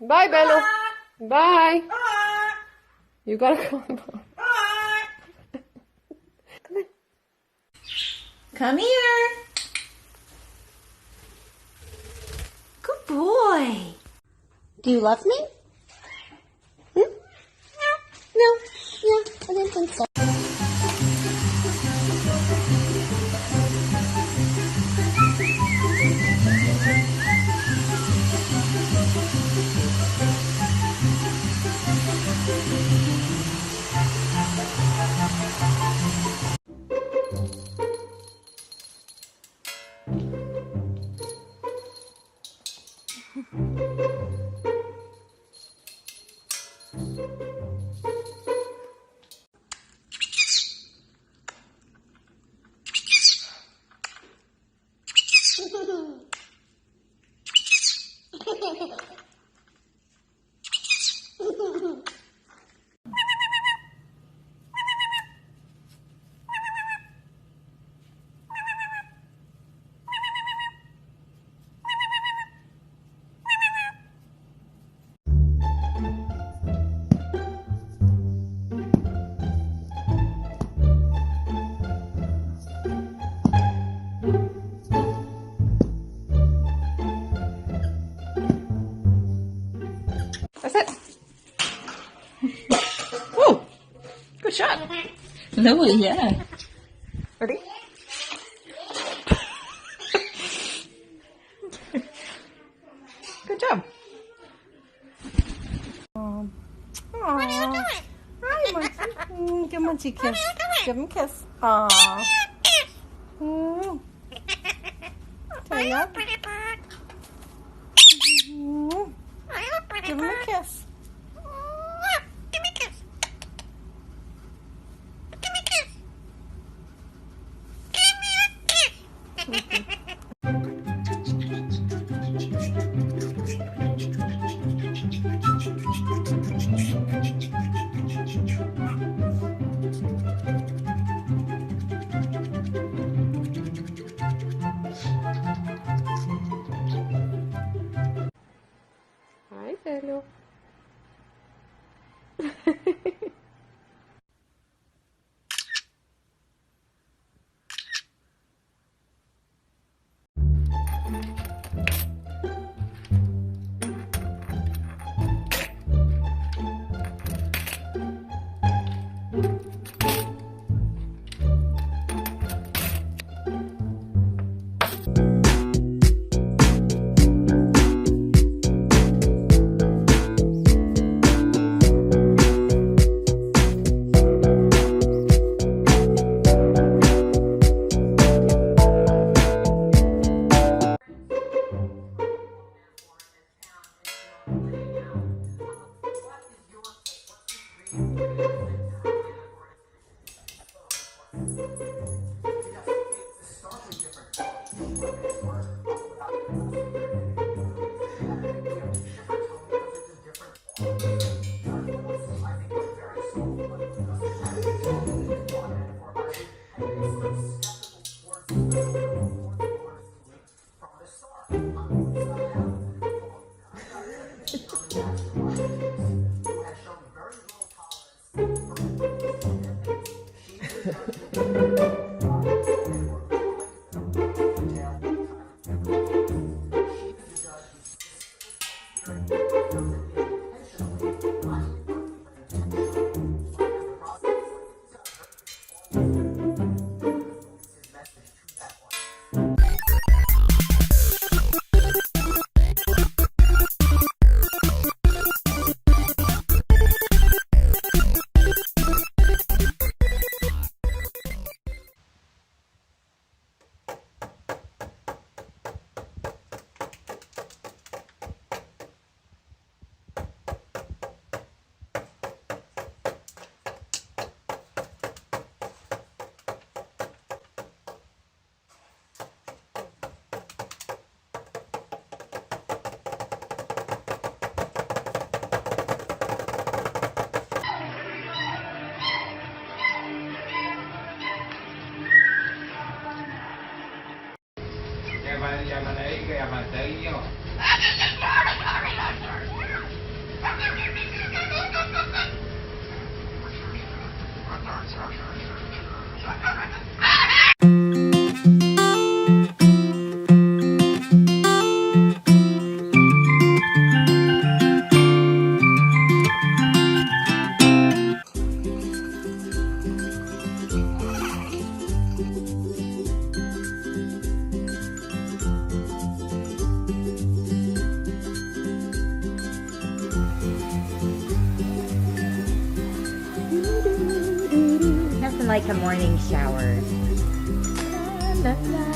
Bye, Bello. Bye. You gotta go. Come in. Come here. Good boy. Do you love me? Hmm? No. Yeah, I didn't think so. That's it. Woo! Good shot. Louie, yeah. Ready? Good job. What are you doing? Hi, Munchie. Give Munchie a kiss. Give him a kiss. Aww. There you go. Give him a kiss. Give me a kiss. Give me a kiss. Give me a kiss. Hi, Bello. like a morning shower. La, la, la.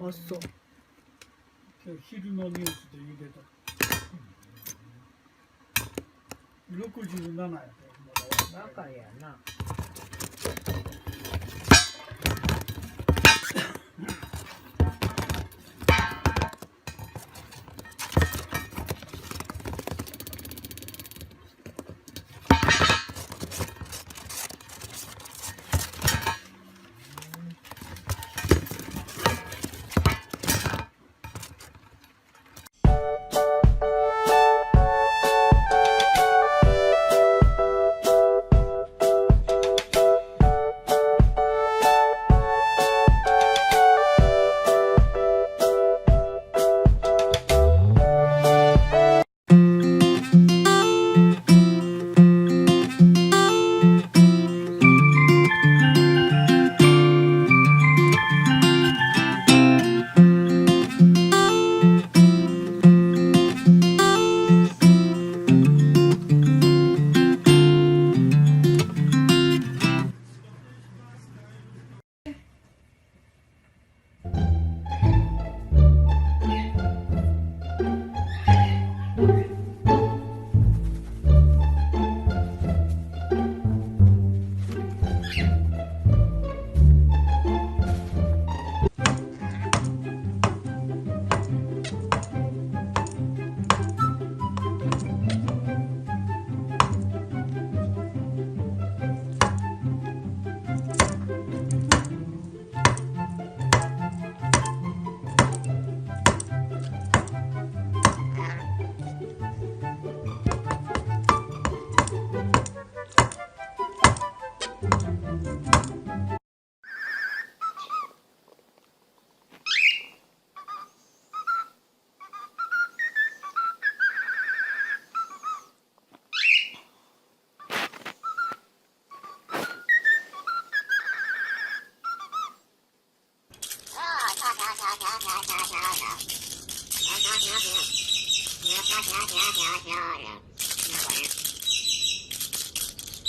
왔어. 昼のニュースで言うてた。67やったバカやな。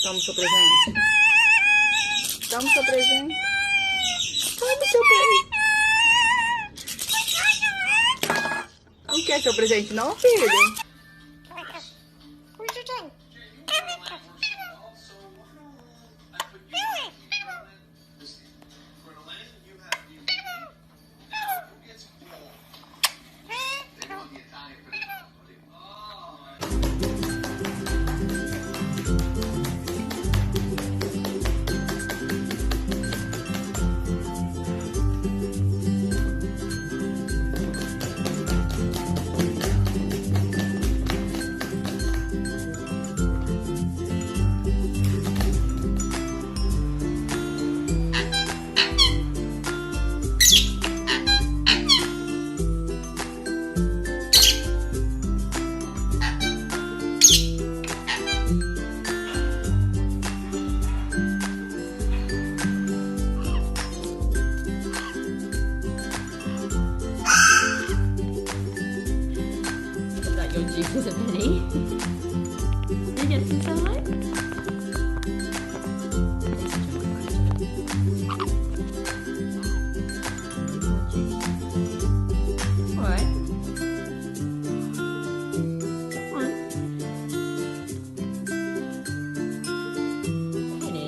Toma o seu presente. Toma o seu presente. Toma o seu presente. Não quer seu presente não, filho?